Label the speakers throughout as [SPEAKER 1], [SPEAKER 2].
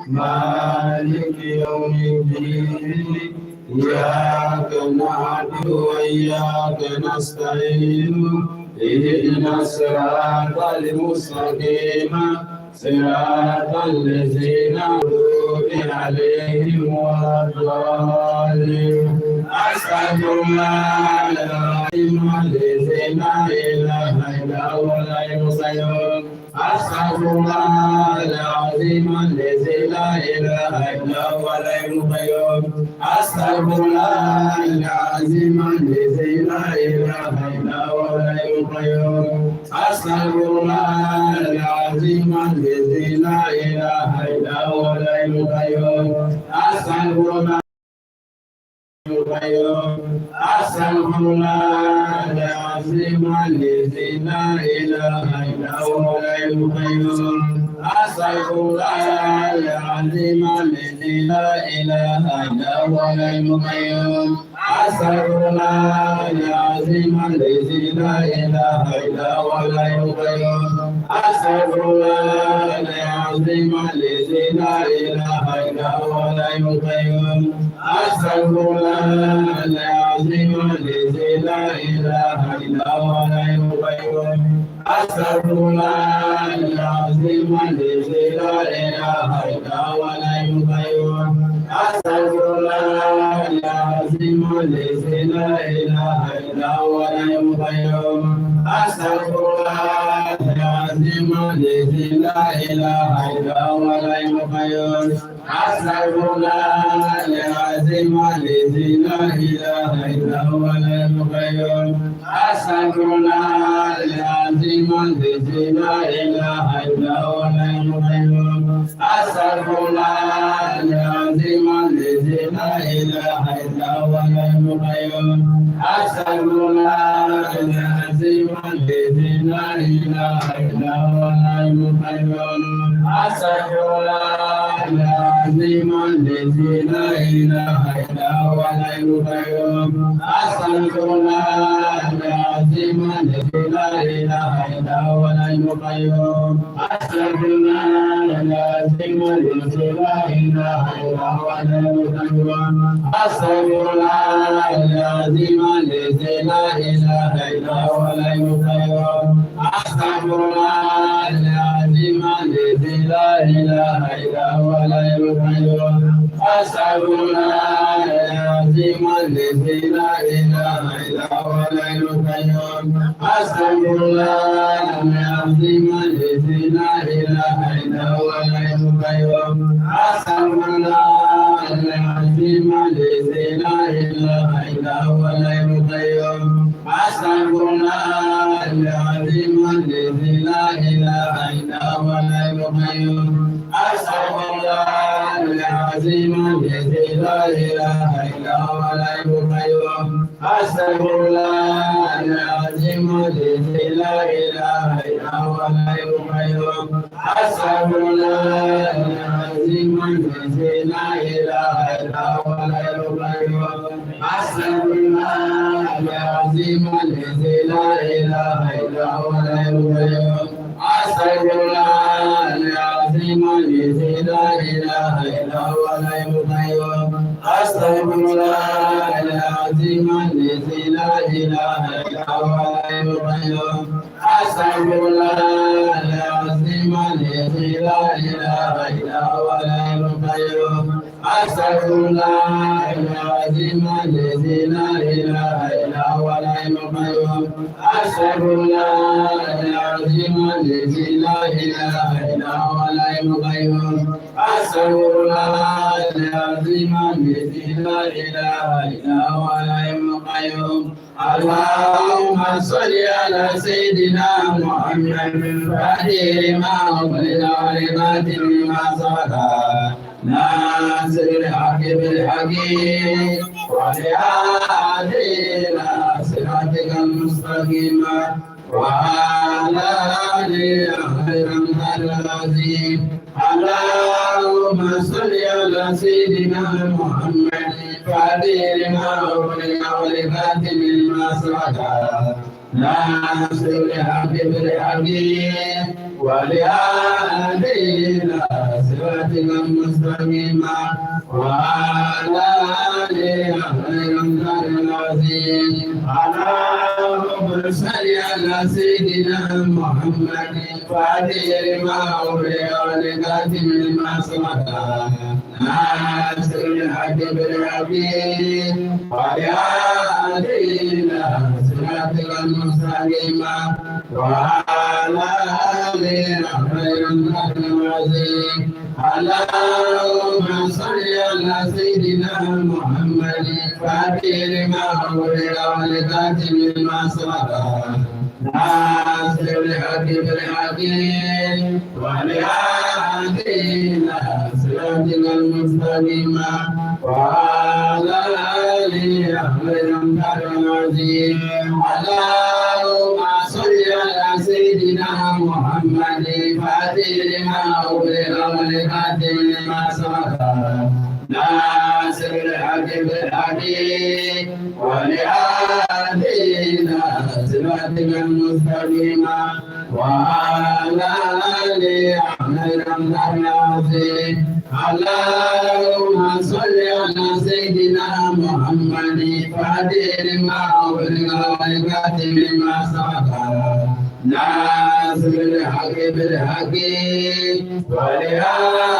[SPEAKER 1] مالك يوم الدين إياك نعبد وإياك نستعين اهدنا الصراط المستقيم صراط الذين أنعمت عليهم ولا الضالين أستغفر الله العظيم الذي لا إله إلا هو الحي القيوم أستغفر الله العظيم الذي لا إله إلا هو الحي القيوم أستغفر الله العظيم الذي لا إله إلا هو الحي القيوم أستغفر الله العظيم الذي لا إله إلا هو الحي القيوم أستغفر الله أستغفر الله العظيم الذي لا إله إلا هو الحي القيوم أستغفر الله العظيم الذي لا إله إلا هو الحي القيوم أستغفر الله العظيم الذي لا إله إلا هو الحي القيوم أستغفر الله العظيم الذي لا إله إلا هو الحي القيوم أستغفر الله العظيم الذي لا إله إلا هو الحي القيوم أستغفر الله العظيم الذي لا إله إلا هو الحي القيوم أستغفر الله العظيم الذي لا إله إلا هو الحي القيوم أستغفر الله العظيم الذي لا إله إلا هو الحي القيوم أستغفر الله العظيم الذي لا إله إلا هو الحي القيوم أستغفر الله العظيم الذي لا إله إلا هو الحي القيوم أستغفر الله العظيم الذي لا إله إلا هو الحي القيوم أستغفر الله العظيم الذي لا إله إلا هو الحي القيوم أستغفر الله العظيم الذي لا إله إلا هو الحي القيوم أستغفر الله العظيم الذي لا إله إلا هو الحي القيوم أستغفر الله العظيم الذي لا إله إلا هو الحي القيوم أستغفر الله العظيم الذي لا إله إلا هو الحي القيوم أستغفر الله العظيم الذي لا إله إلا هو الحي القيوم أستغفر الله العظيم الذي لا إله إلا هو الحي القيوم أستغفر الله العظيم الذي لا إله إلا هو الحي القيوم أستغفر الله العظيم الذي لا إله إلا هو الحي القيوم أستغفر الله العظيم الذي لا إله إلا هو الحي القيوم أستغفر الله العظيم الذي لا إله إلا هو الحي القيوم أستغفر الله العظيم الذي لا إله إلا هو الحي القيوم أستغفر الله العظيم الذي لا إله إلا هو الحي القيوم أستغفر الله العظيم الذي لا إله إلا هو الحي القيوم أستغفر الله العظيم الذي لا إله إلا هو الحي القيوم أستغفر الله العظيم الذي لا إله إلا هو الحي القيوم أستغفر الله العظيم الذي لا إله إلا هو الحي القيوم أستغفر الله العظيم الذي لا إله إلا هو الحي القيوم أستغفر الله العظيم الذي لا إله إلا هو الحي القيوم أستغفر الله العظيم الذي لا إله إلا هو الحي القيوم اللهم صل على سيدنا محمد الفاتح لما أغلق والخاتم لما سبق ناصر الحق بالحق والهادي إلى صراطك المستقيم وعلى آله خير العظيم اللهم صل على سيدنا محمد الفاتح لما أغلق والخاتم لما سبق ناصر الحق بالحق ولهدينا صراطك المستقيم وعلى آله خير العظيم اللهم صل على سيدنا محمد فاتح لما أغلق ولكاتم لما سبق ناصر الحق بالحق ولهدينا صراطك المستقيم وعلى آله خير العظيم اللهم صل على سيدنا محمد فاتح لما أغلق ولكاتم لما سبق ناصر الحق بالحق ولهدينا صراطك المستقيم وعلى آله خير العظيم اللهم صل على سيدنا محمد فاتح لما أغلق ولكاتم لما سبق ناصر الحق بالحق ولهدينا صراطك المستقيم وعلى آله خير العظيم اللهم صل على سيدنا محمد فاتح لما أغلق ولكاتم لما سبق ناصر الحق بالحق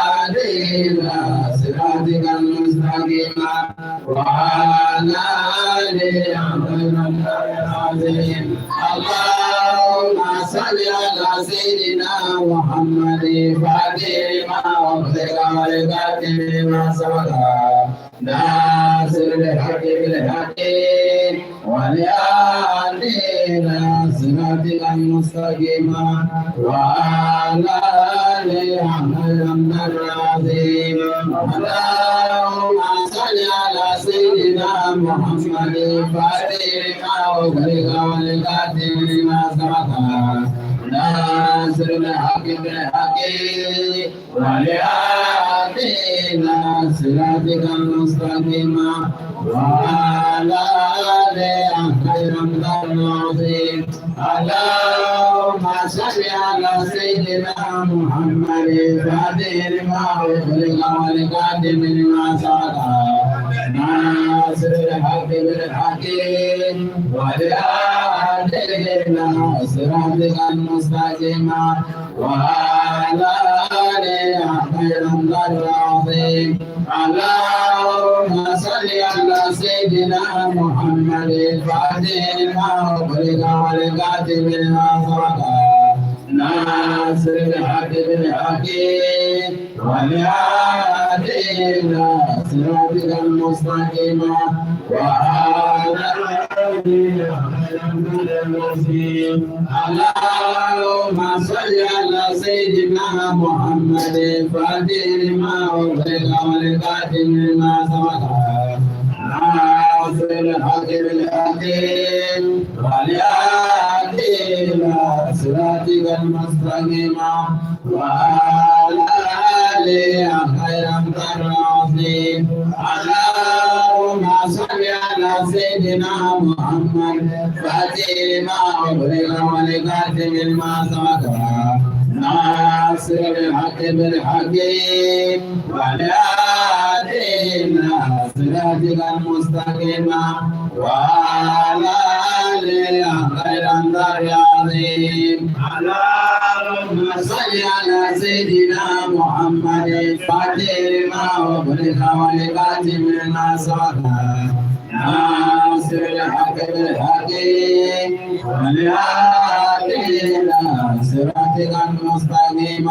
[SPEAKER 1] ولهدينا صراطك المستقيم وعلى آله خير العظيم اللهم صل على سيدنا محمد فاتح لما أغلق ولكاتم لما سبق ناصر الحق بالحق ولهدينا صراطك المستقيم وعلى آله خير العظيم اللهم صل على سيدنا محمد فاتح لما أغلق ولكاتم لما سبق ناصر الحق بالحق ولهدينا صراطك المستقيم وعلى آله خير العظيم اللهم صل على سيدنا محمد فاتح لما أغلق ولكاتم لما سبق ناصر الحق بالحق ولهدينا صراطك المستقيم وعلى آله خير العظيم اللهم صل على سيدنا محمد فاتح لما أغلق ولكاتم لما سبق ناصر الحق بالحق ولهدينا صراطك المستقيم وعلى آله خير العظيم اللهم صل على سيدنا محمد فاتح لما أغلق ولكاتم لما سبق ناصر الحق بالحق ولهدينا صراطك المستقيم وعلى آله خير العظيم اللهم صل على سيدنا محمد فاتح لما أغلق ولكاتم لما سبق ناصر الحق بالحق ولهدينا صراطك المستقيم وعلى آله خير العظيم اللهم صل على سيدنا محمد فاتح لما أغلق ولكاتم لما سبق ناصر الحق بالحق ولهدينا صراطك المستقيم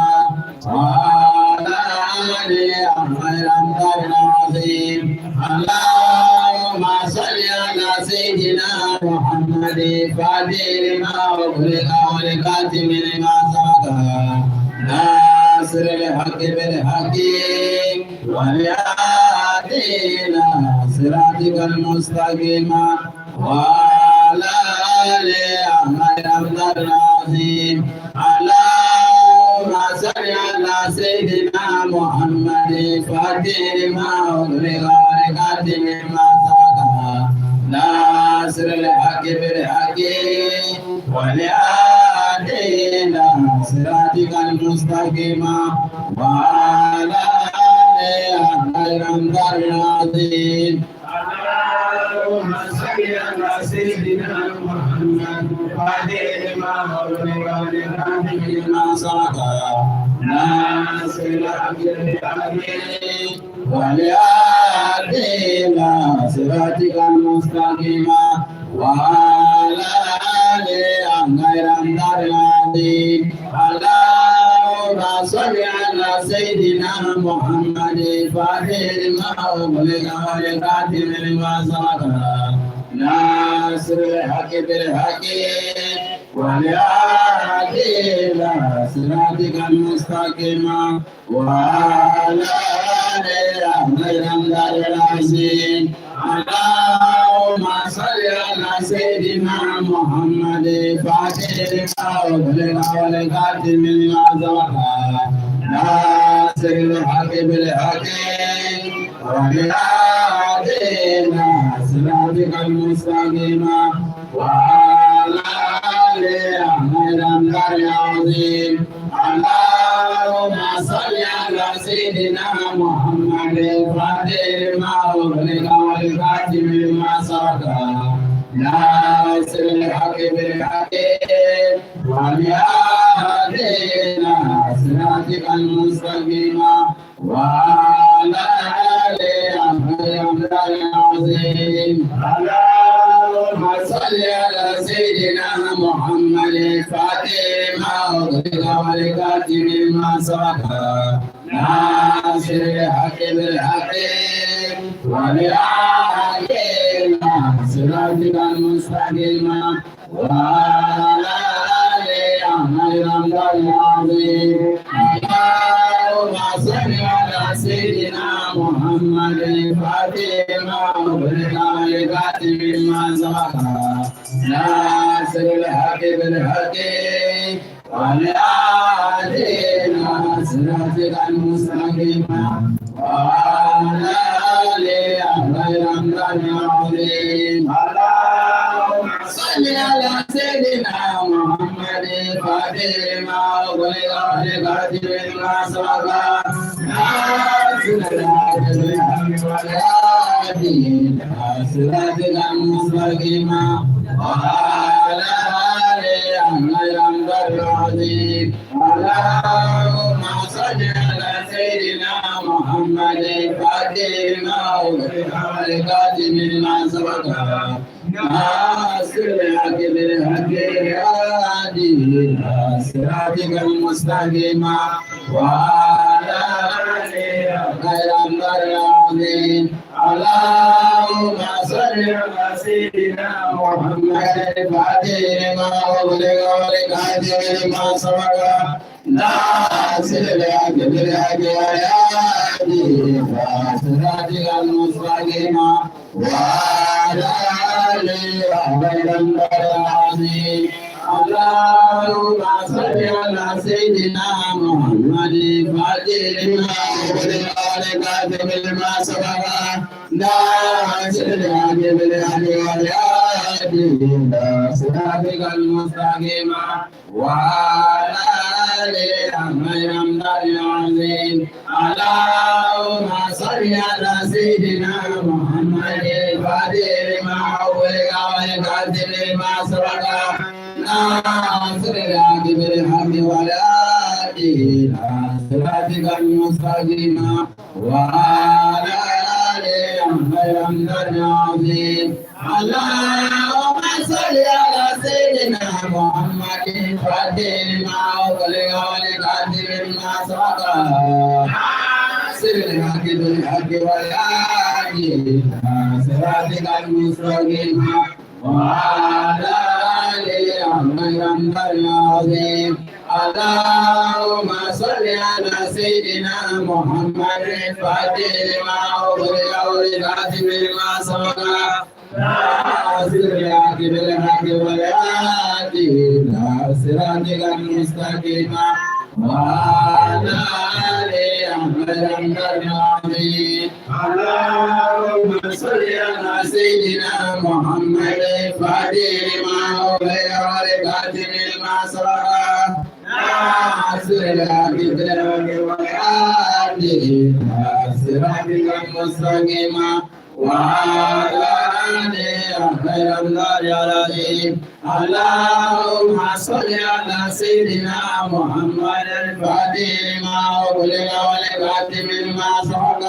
[SPEAKER 1] وعلى آله خير العظيم اللهم صل على سيدنا محمد فاتح لما أغلق ولكاتم لما سبق ناصر الحق بالحق ولهدينا صراطك المستقيم وعلى آله خير العظيم اللهم صل على سيدنا محمد فاتح لما أغلق ولكاتم لما سبق ناصر الحق بالحق والهادي صراطك المستقيم وعلى آله غير العظيم. اللهم صل على سيدنا محمد وعلى ما أغلق لما سبق ناصر الحق بالحق والهادي صراطك المستقيم وعلى آله غير العظيم. اللهم صل على سيدنا محمد فاتح لما أغلق والخاتم لما سبق ناصر الحق بالحق والهادي إلى صراطك المستقيم وعلى آله غير العظيم. اللهم صل على سيدنا محمد فاتح لما أغلق والخاتم لما سبق ناصر الحق بالحق والهادي إلى صراطك المستقيم وعلى آله غير العظيم. اللهم صل على سيدنا محمد فاتح لما أغلق والخاتم لما سبق ناصر الحق بالحق والهادي إلى صراطك المستقيم وعلى آله غير العظيم. اللهم صل على سيدنا محمد فاتح لما أغلق والخاتم لما سبق ناصر الحق بالحق والهادي إلى صراطك المستقيم وعلى آله غير العظيم. اللهم صل على سيدنا محمد فاتح لما أغلق والخاتم لما سبق ناصر الحق بالحق والهادي إلى صراطك المستقيم وعلى آله غير العظيم. اللهم صل على سيدنا محمد فاتح لما أغلق والخاتم لما سبق ناصر الحق بالحق والهادي إلى صراطك المستقيم وعلى آله غير العظيم. اللهم صل على سيدنا محمد فاتح لما أغلق والخاتم لما سبق ناصر الحق بالحق والهادي إلى صراطك المستقيم وعلى آله غير العظيم. اللهم صل على سيدنا محمد فاتح لما أغلق والخاتم لما سبق ناصر الحق بالحق والهادي إلى صراطك المستقيم وعلى آله غير العظيم. اللهم صل على سيدنا محمد فاتح لما أغلق والخاتم لما سبق ناصر الحق بالحق والهادي إلى صراطك المستقيم وعلى آله غير العظيم. اللهم صل على سيدنا محمد فاتح لما أغلق والخاتم لما سبق ناصر الحق بالحق والهادي إلى صراطك المستقيم وعلى آله غير العظيم. اللهم صل على سيدنا محمد فاتح لما أغلق والخاتم لما سبق ناصر الحق بالحق والهادي إلى صراطك المستقيم وعلى آله غير العظيم. اللهم صل على سيدنا محمد فاتح لما أغلق والخاتم لما سبق ناصر الحق بالحق والهادي إلى صراطك المستقيم وعلى آله العظيم اللهم صل على سيدنا محمد الفاتح لما أغلق والكاتب لما سبق ناصر الحق بالحق والهادي إلى صراطك المستقيم وعلى آله خير العظيم اللهم صل على سيدنا محمد الفاتح لما أغلق والكاتب لما سبق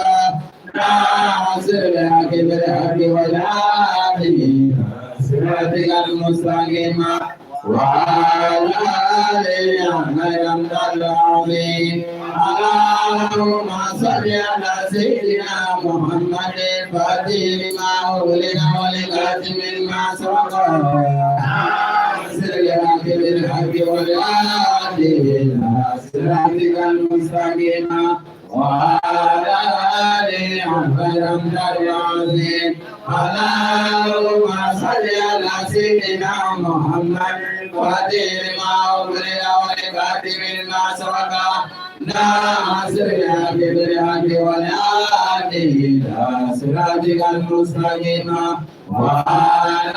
[SPEAKER 1] ناصر الحق بالحق والهادي إلى صراطك المستقيم وعلى آله خير العظيم اللهم صل على سيدنا محمد الفاتح لما أغلق والكاتب لما سبق ناصر الحق بالحق والهادي إلى صراطك المستقيم وعلى آله خير العظيم اللهم صل على سيدنا محمد الفاتح لما أغلق والكاتب لما سبق ناصر الحق بالحق والهادي إلى صراطك المستقيم وعلى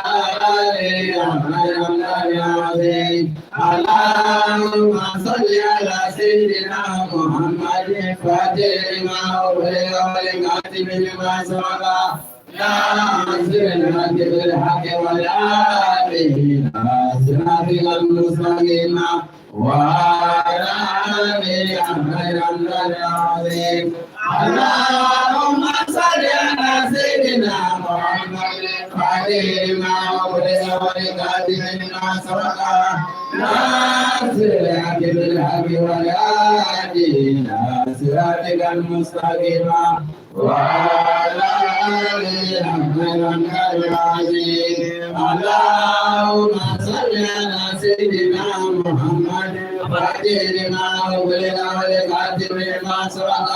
[SPEAKER 1] آله خير العظيم اللهم صل على سيدنا محمد الفاتح لما أغلق والكاتب لما سبق ناصر الحق بالحق والهادي إلى صراطك المستقيم وعلى آله خير العظيم اللهم صل على سيدنا محمد الفاتح لما أغلق والكاتب لما سبق ناصر الحق بالحق والهادي إلى صراطك المستقيم وعلى آله خير العظيم اللهم صل على سيدنا محمد الفاتح لما أغلق والكاتب لما سبق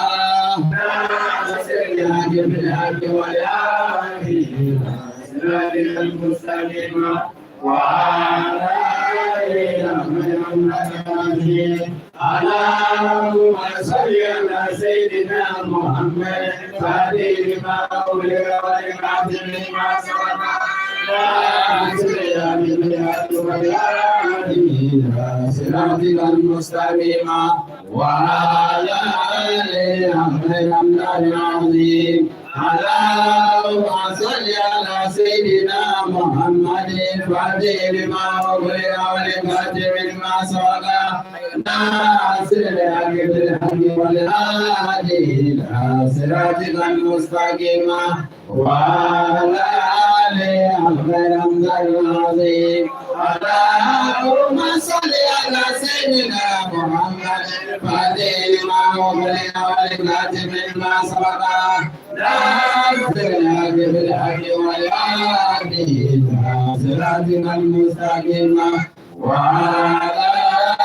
[SPEAKER 1] ناصر الحق بالحق والهادي إلى صراطك المستقيم وعلى آله خير العظيم اللهم صل على سيدنا محمد الفاتح لما أغلق والكاتب لما سبق ناصر الحق بالحق والهادي إلى صراطك المستقيم وعلى آله خير العظيم اللهم صل على سيدنا محمد الفاتح لما أغلق والكاتب لما سبق ناصر الحق بالحق والهادي إلى صراطك المستقيم وعلى آله خير العظيم اللهم صل على سيدنا محمد الفاتح لما أغلق والكاتب لما سبق ناصر الحق بالحق والهادي إلى صراطك المستقيم وعلى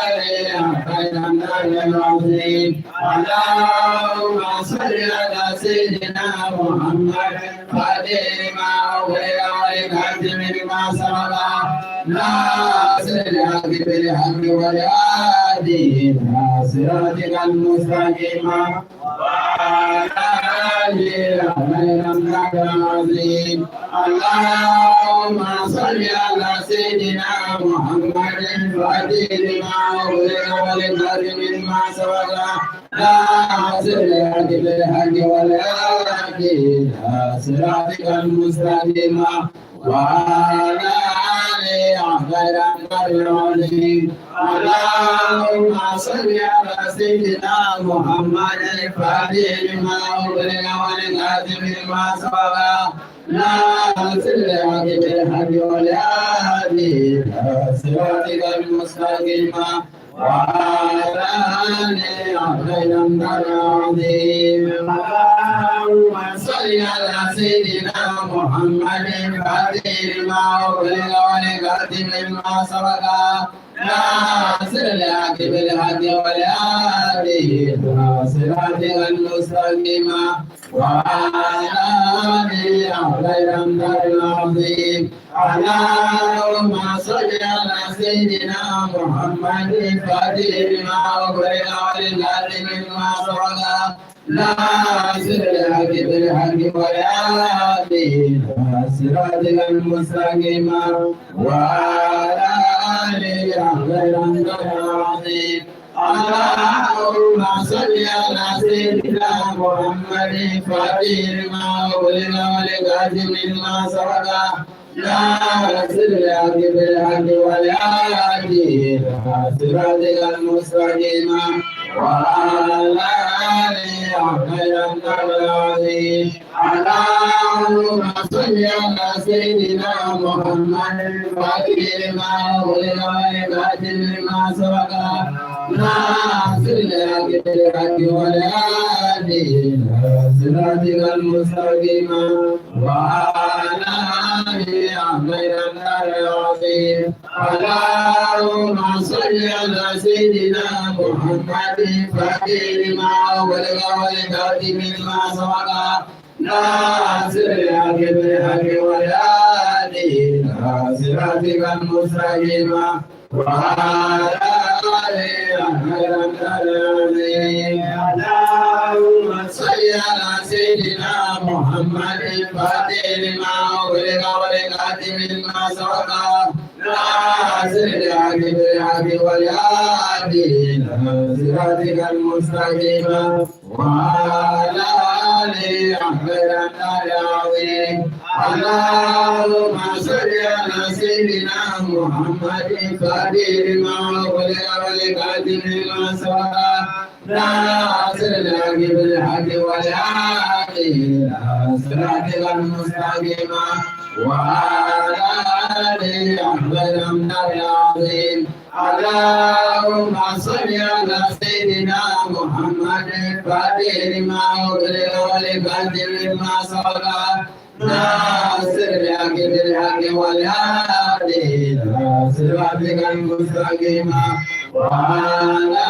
[SPEAKER 1] آله خير العظيم اللهم صل على سيدنا محمد الفاتح لما أغلق والكاتب لما سبق ناصر الحق بالحق والهادي إلى صراطك المستقيم وعلى آله خير العظيم اللهم صل على سيدنا محمد الفاتح لما أغلق والكاتب لما سبق ناصر الحق بالحق والهادي إلى صراطك المستقيم وعلى آله خير العظيم اللهم صل على سيدنا محمد الفاتح لما أغلق والكاتب لما سبق ناصر الحق بالحق والهادي إلى صراطك المستقيم وعلى آله خير العظيم اللهم صل على سيدنا محمد الفاتح لما أغلق والكاتب لما سبق ناصر الحق بالحق والهادي إلى صراطك المستقيم وعلى آله غير العظيم اللهم صل على سيدنا محمد الفاتح لما أغلق والخاتم لما سبق ناصر الحق بالحق والهادي إلى صراطك المستقيم وعلى آله غير العظيم اللهم صل على سيدنا محمد الفاتح لما أغلق والخاتم لما سبق ناصر الحق بالحق والهادي إلى صراطك المستقيم وعلى آله غير العظيم اللهم صل على سيدنا محمد الفاتح لما أغلق والخاتم لما سبق ناصر الحق بالحق والهادي إلى صراطك المستقيم وعلى آله غير العظيم اللهم صل على سيدنا محمد الفاتح لما أغلق والخاتم لما سبق ناصر الحق بالحق والهادي إلى صراطك المستقيم وعلى آله غير العظيم اللهم صل على سيدنا محمد الفاتح لما أغلق والخاتم لما سبق ناصر الحق بالحق والهادي إلى صراطك المستقيم وعلى آله غير العظيم اللهم صل على سيدنا محمد الفاتح لما أغلق والخاتم لما سبق ناصر الحق بالحق والهادي إلى صراطك المستقيم وعلى آله غير العظيم اللهم صل على سيدنا محمد الفاتح لما أغلق والخاتم لما سبق ناصر الحق بالحق والهادي إلى صراطك المستقيم وعلى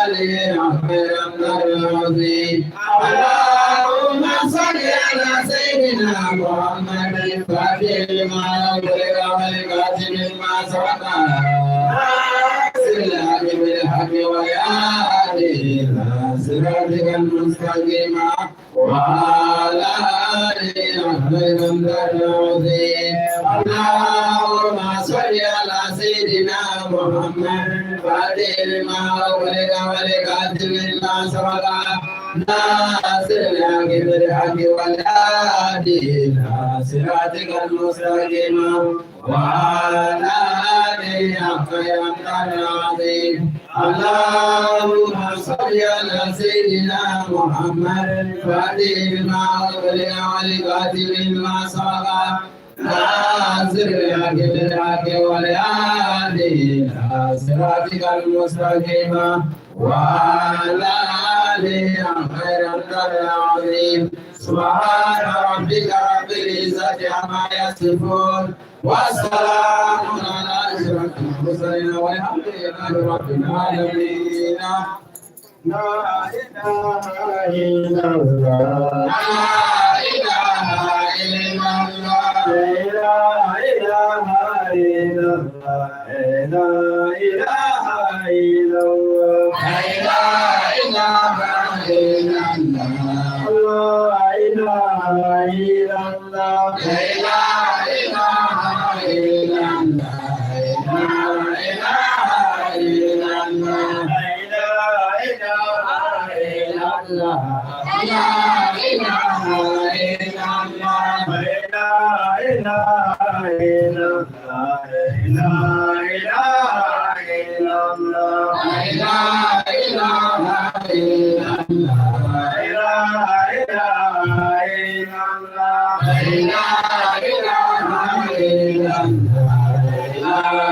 [SPEAKER 1] آله غير العظيم اللهم صل على سيدنا محمد الفاتح لما أغلق والخاتم لما سبق ناصر الحق بالحق والهادي إلى صراطك المستقيم وعلى آله غير العظيم اللهم صل على سيدنا محمد الفاتح لما أغلق والخاتم لما سبق ناصر الحق بالحق والهادي إلى صراطك المستقيم وعلى آله غير العظيم اللهم صل على سيدنا محمد الفاتح لما أغلق والخاتم لما سبق ناصر الحق بالحق والهادي إلى صراطك المستقيم وعلى آله غير العظيم سبحان ربك رب العزة عما يصفون والسلام على أشرف المرسلين والحمد لله رب العالمين لا إله إلا الله لا إله إلا الله لا إله إلا الله لا إله إلا الله لا إله إلا الله لا إله إلا الله لا إله إلا الله لا إله إلا الله لا إله إلا الله لا إله إلا الله لا إله إلا الله لا إله إلا الله لا إله إلا الله لا إله إلا الله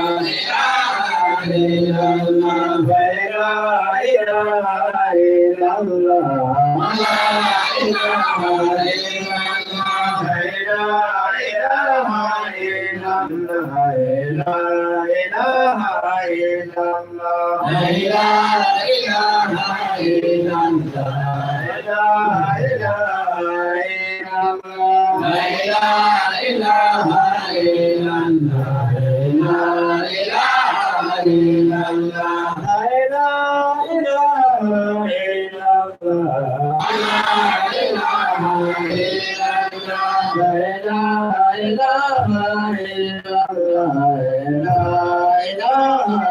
[SPEAKER 1] لا إله إلا الله لا إله إلا الله لا إله إلا الله لا إله illallah la ilaha illallah la ilaha illallah la ilaha illallah la ilaha illallah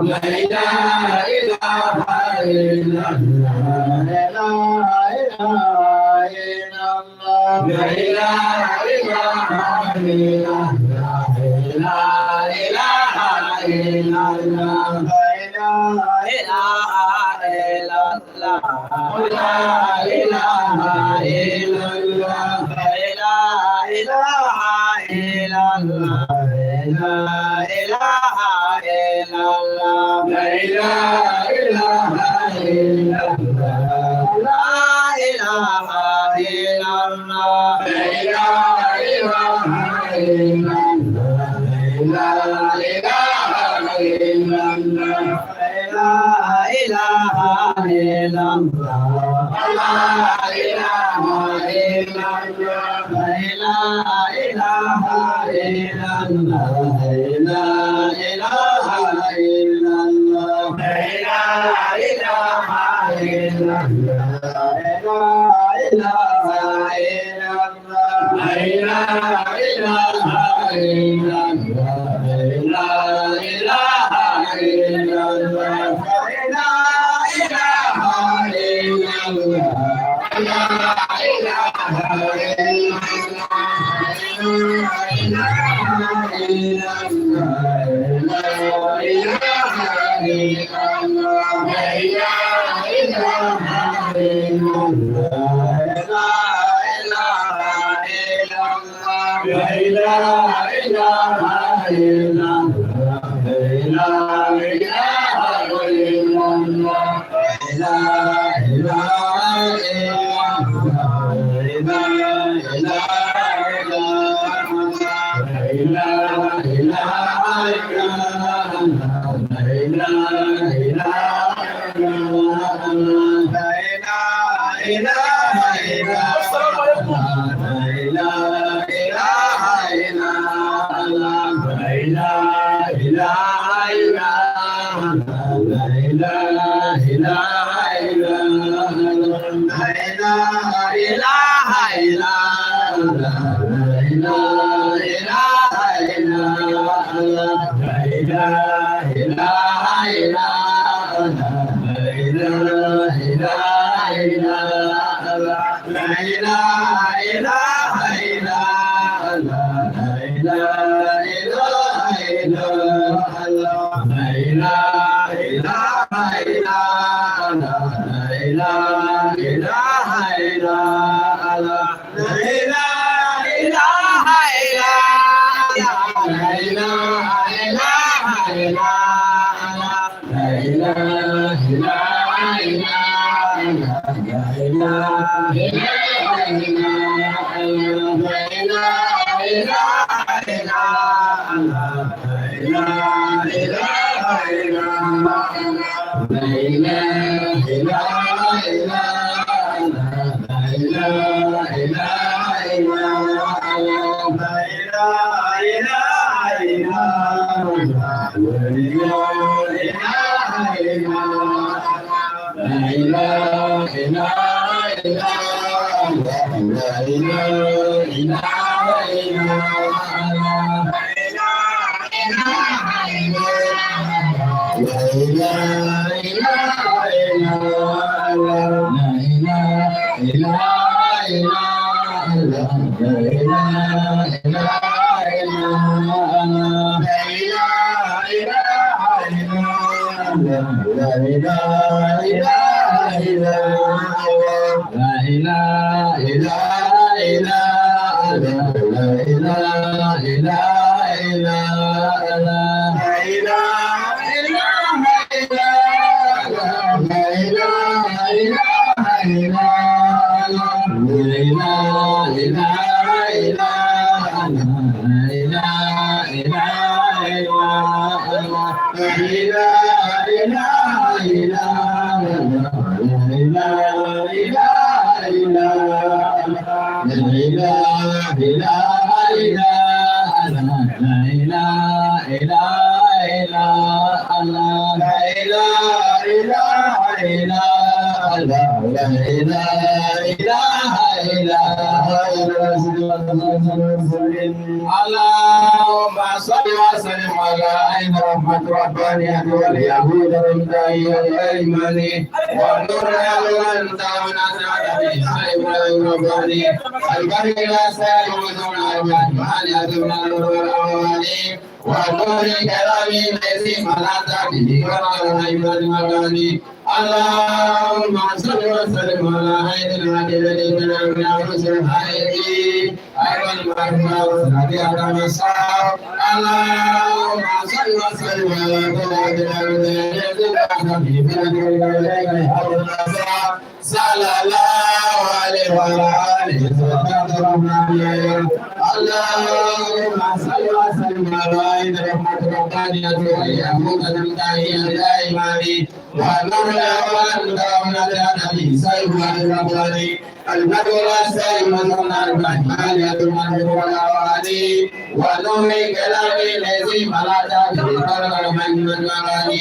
[SPEAKER 1] la ilaha illallah اللهم صل وسلم على عين رحمة ربانية واليهود والمدعي والأيماني والنور والأنت ونسعد به سيف الرباني البر لا سائل وزون الأيمان وعلى دون النور والأواني والنور كلامي الذي ملأت به كرم الأيمان والغني اللهم صل وسلم على عين الهادي الذي من رسل الحي أيضا المرحبا الذي أدام الصلاة اللهم صل وسلم على صلى الله عليه وعلى آله وسلم اللهم صل وسلم على عين رحمة ربانية واليهود المدعية الأيماني والنور الأول دعونا لنبي سيف الرباني البدر والسيف وصلنا الرحمن المنور والأواني ونور كلامي الذي ملأت به كرم من المغاني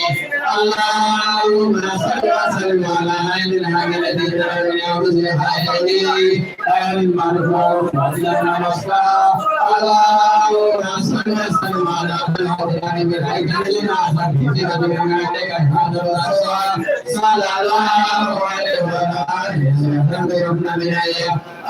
[SPEAKER 1] اللهم صل وسلم على عين الهادي الذي من يوز حياتي أهل المعروف وسلم المصلحة اللهم صل وسلم على الهادي بالحج لنا حقيقة من عندك هذا الأسوار صلى الله عليه وسلم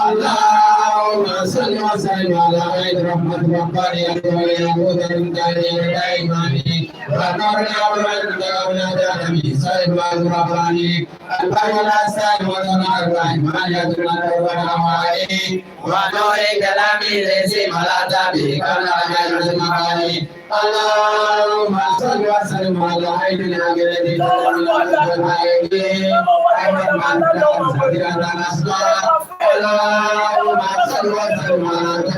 [SPEAKER 1] اللهم صل وسلم على عين رحمة ربانية واليهود المدعية الأيماني ونور الأول دعونا لنبي سيف الرباني البر والأسان وصنع الرحمن يدل الأواني ونور كلامي الذي ملأت به كرم المغاني اللهم صل وسلم على عين الهادي الذي اللهم صل وسلم على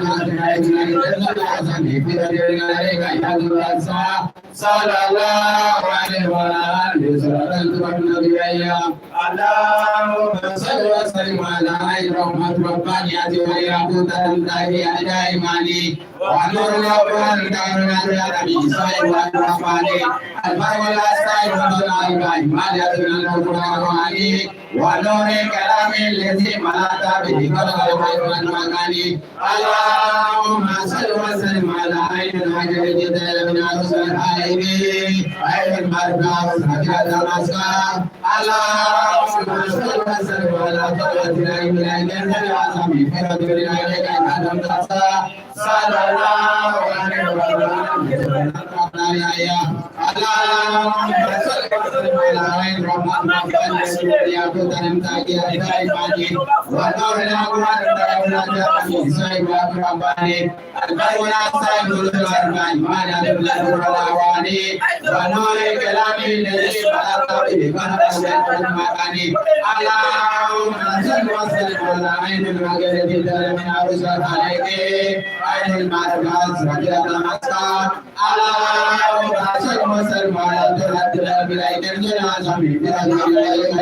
[SPEAKER 1] صلى الله عليه وعلى آله وسلم اللهم صل وسلم على عين رحمة ربانية واليهود المدعية الأيماني ونور الأول دعونا لنبي سيف الرباني البر والأسائل وصنع الرحمن يدل الأواني ونور كلامي الذي ملأت به كرم المغاني اللهم صل وسلم على عين الحجر الجدال من رسل الحي عين المرقى وسكرة المسكى اللهم صل وسلم على طلبة العلم العلم العظم في رجل العلم أدم تصى صلى الله عليه وسلم اللهم صل وسلم على عين رحمة يعبد المتاكي الإيماني ونور الأول دعونا لنبي سيف الرباني البر والأسان والأربعين ما يدل الأواني ونور كلامي الذي ملأت به كرم المغاني اللهم صل وسلم على عين الرجل الذي من أرسل عليك عين المعرفة سكرة المسكى اللهم صل وسلم على طلبة العلم العلم العظم في رجل العلم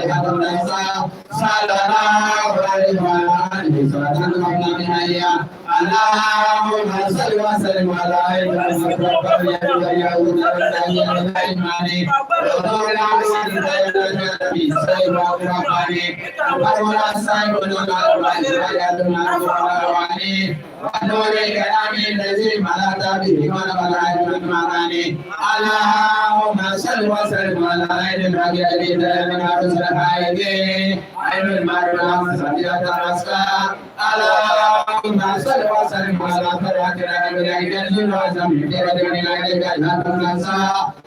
[SPEAKER 1] صلى الله عليه وآله وسلم اللهم صل وسلم على عين رحمة ربانية واليهود الأيماني ونور الأول دعونا لنبي سيف الرباني البر والأسان والأواني ونور كلامي الذي ملأت به كرم المغاني اللهم صل وسلم على عين الهادي الذي من رسل الحي عين المرقى وسكرة المسكى اللهم صل وسلم على طلعة العلم العلم العظم في رجل العلم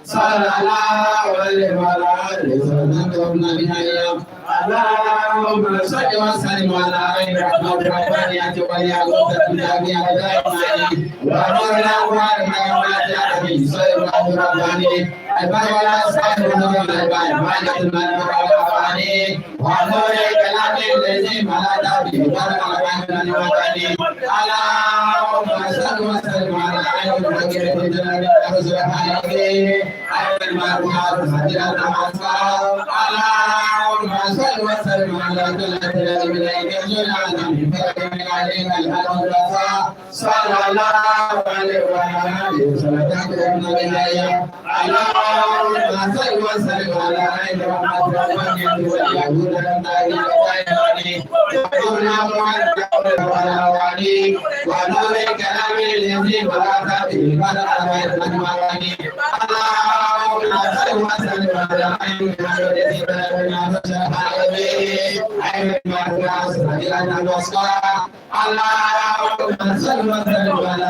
[SPEAKER 1] صلى الله عليه وعلى آله وسلم اللهم صل وسلم على عين رحمة ربانية واليهود المدعية الأيماني ونور الأول دعونا لنبي سيف الرباني البر والأسان ونور الأربعين ما يدل الأواني ونور كلامي الذي ملأت به كرم المغاني اللهم صل وسلم على عين الفقير في جلال الرسول حياتي عين المعروف هدينا المعصى اللهم صل وسلم على ثلاثة الأنبياء جلال من فرق عليك الحمد لله صلى الله عليه وعلى آله وسلم اللهم صل وسلم على عين محمد واليهود ونور كلام الذي بلغت به بلغ المعاني اللهم صل وسلم على عين محمد الذي بلغ عين المعروف سبيلنا الوصفى اللهم صل وسلم على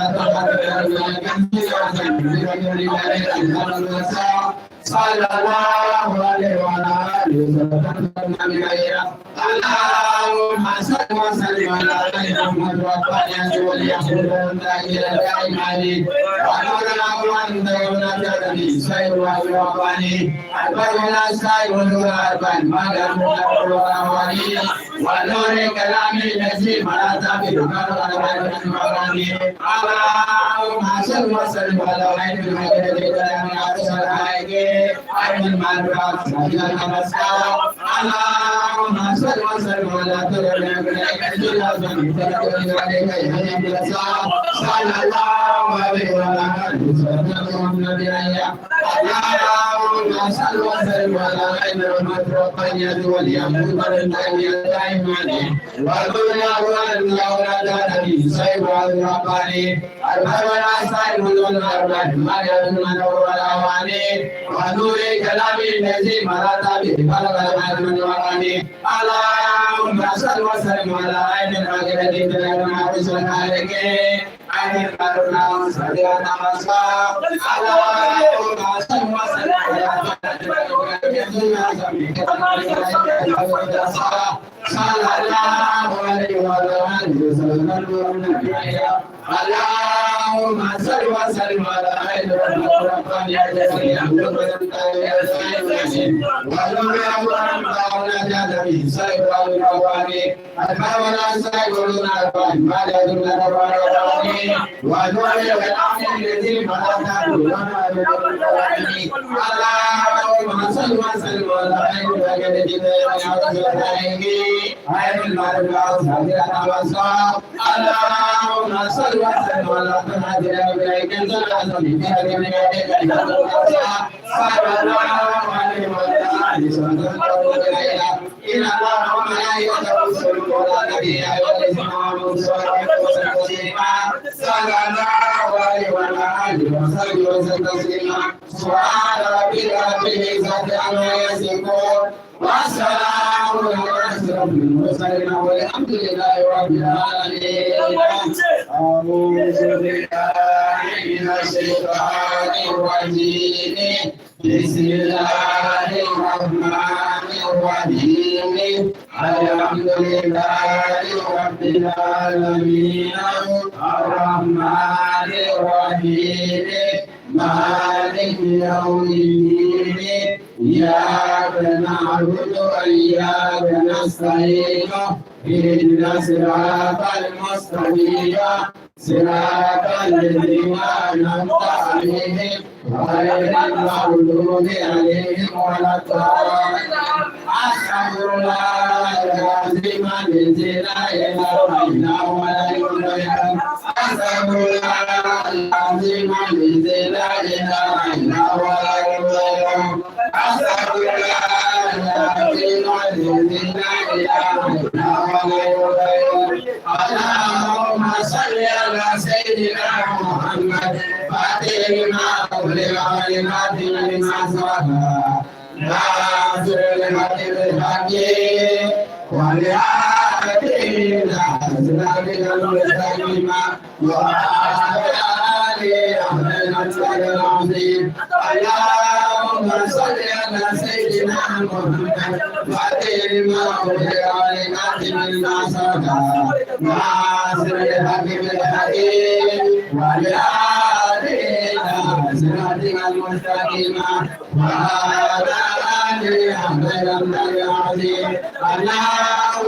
[SPEAKER 1] صلى الله عليه وعلى آله وسلم اللهم صل وسلم على محمد وعلى وليحمد إلى الدائم ونورنا وأنت ونجد به سير والوطني أكبرنا سير والأربعين ما لم نقل وأولي ونور كلام الذي مرات بالمرء اللهم صل وسلم على عين المجد كلام أرسل عين المعروف سبيل المسار اللهم صل وسلم على صلى الله عليه وعلى آله وسلم اللهم صل وسلم على عين المترقية واليمن والنبي والدنيا والأولاد نبي سيد الرباني البرنا سيد الرباني ما يدمن والأواني ونور كلام الذي مرات به بلغ العلم الوطني اللهم صل وسلم على عين العقيدة كلام رسول عليك عين القرآن سبيل نمسا اللهم صل وسلم على صلى الله عليه وسلم اللهم صل وسلم على عين الرحمن اللهم صل وسلم على عين عين المعروف اللهم صل وسلم على سيدنا إليك الجلال من صلى الله عليه وسلم إن الله وملائكته يصلون على النبي صلى الله عليه وآله وسلم سبحان ربك رب العزة عما يصفون والسلام على أشرف المرسلين والحمد لله رب العالمين. أعوذ بالله من الشيطان الرجيم بسم الله الرحمن الرحيم الحمد لله رب العالمين الرحمن الرحيم مالك يوم الدين إياك نعبد وإياك نستعين اهدنا الصراط المستقيم صراط الذين أنعمت عليهم غير المغضوب عليهم ولا الضالين أستغفر الله العظيم الذي لا إله إلا هو أستغفر الله العظيم الذي لا إله إلا هو أستغفر الله العظيم الذي لا إله إلا هو اللهم صل على سيدنا محمد فاتح لما أغلق ولمات لما سبق ناصر الحق بالحق ولآله إلى صراطك المستقيم وعلى آله حق العظيم اللهم صل على سيدنا محمد فاتح لما أغلق ولمات لما سبق ناصر الحق بالحق ولآله إلى صراطك المستقيم وعلى آله حق العظيم اللهم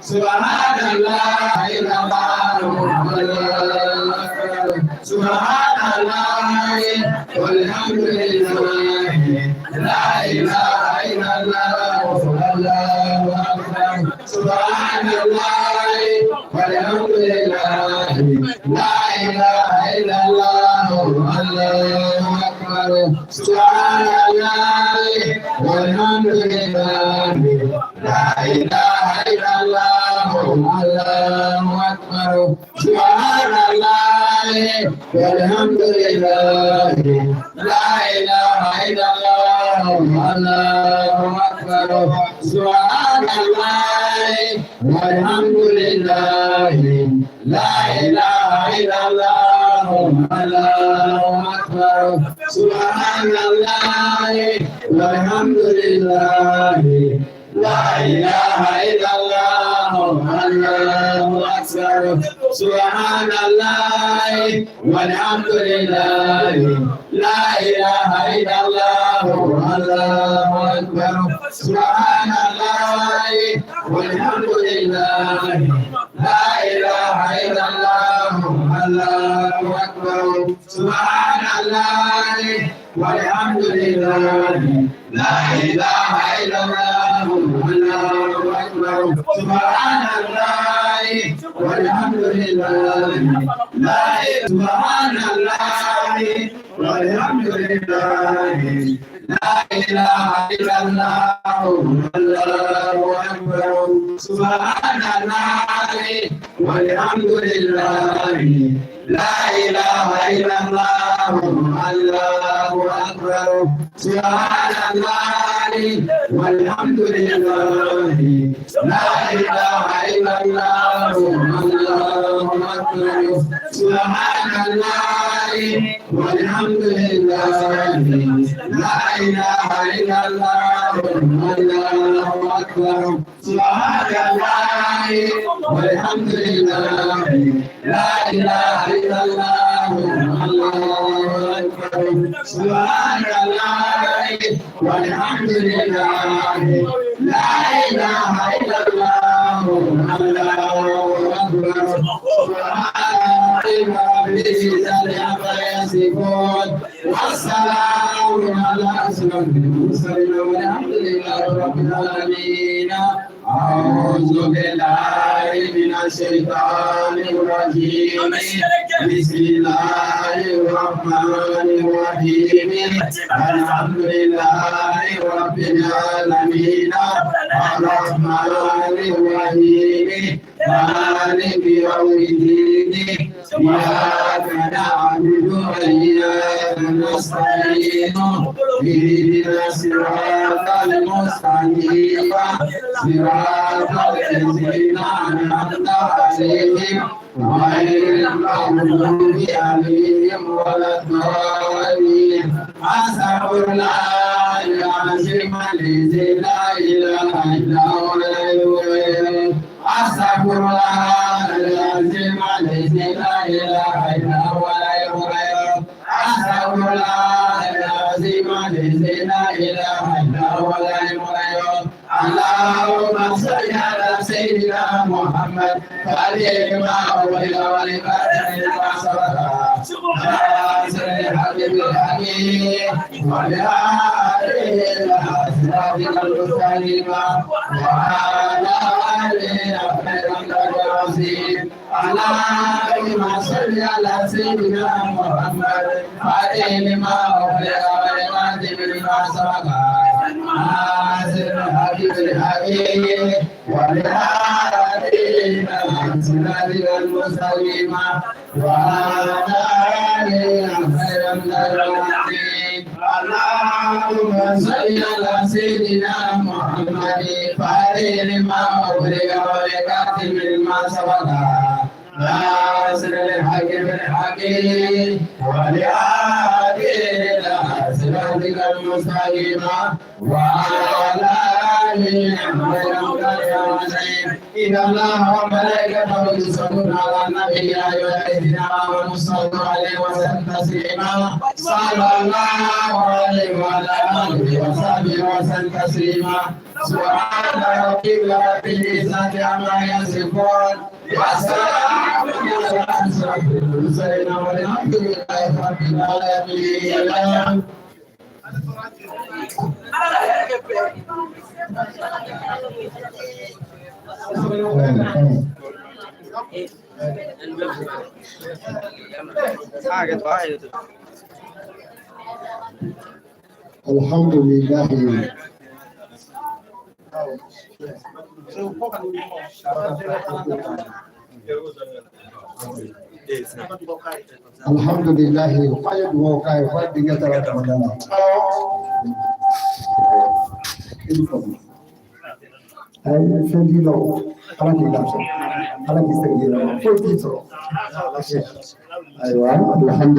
[SPEAKER 1] سبحان الله إلا الله سبحان الله والحمد لله لا إله إلا الله الله أكبر سبحان الله والحمد لله لا إله إلا الله الله أكبر سبحان الله والحمد لله لا إله إلا الله الله أكبر سبحان الله والحمد لله لا إله إلا الله الله أكبر سبحان الله والحمد لله لا إله إلا الله الله أكبر سبحان الله والحمد لله لا إله إلا الله الله أكبر سبحان الله والحمد لله لا إله إلا الله الله أكبر سبحان الله والحمد لله لا إله إلا الله الله أكبر سبحان الله والحمد لله لا إله إلا الله الله أكبر سبحان الله والحمد لله لا سبحان الله والحمد لله لا إله إلا الله الله أكبر سبحان الله والحمد لله لا إله إلا الله الله أكبر سبحان الله والحمد لله لا إله إلا الله الله أكبر سبحان الله والحمد لله لا إله إلا الله الله أكبر سبحان الله والحمد لله لا إله إلا الله الله أكبر سبحان الله والحمد لله لا إله إلا الله الله أكبر سبحان الله يصفون والسلام على أشرف المرسلين والحمد لله رب العالمين أعوذ بالله من الشيطان الرجيم بسم الله الرحمن الرحيم الحمد لله رب العالمين الرحمن الرحيم مالك يوم الدين إياك نعبد وإياك نستعين اهدنا الصراط المستقيم صراط الذين أنعمت عليهم غير المغضوب عليهم ولا الضالين أستغفر الله العظيم الذي لا إله إلا هو أستغفر الله العظيم الذي لا إله إلا هو أستغفر الله العظيم الذي لا إله إلا هو اللهم صل على سيدنا محمد فعليه ما أولى ولباته ما سبق ناصر الحبيب الحكيم وعلى آله صراطك المستقيم وعلى آله خير العظيم اللهم صل على سيدنا محمد فعليه ما أولى ولباته ما سبق ناصر الحبيب الحكيم والهادي صراطك المستقيم وعلى آله خير العظيم اللهم صل على سيدنا محمد فعليه ما أغلق ولكاتب ما سبق ناصر الحق بالحكيم ولآله صراطك المستقيم وعلى آله خير العظيم إن الله وملائكته يصلون على النبي يا أيها الذين آمنوا صلوا عليه وسلموا تسليما صلى الله عليه وعلى آله وصحبه وسلم تسليما سبحان ربك رب العزة عما يصفون والسلام على أشرف المرسلين والحمد لله رب العالمين.
[SPEAKER 2] الحمد لله الحمد لله خير وكاي فدي ترى تمام أي سنجي لو أنا كذا أنا كذا سنجي لو فوتي ترى أيوة الحمد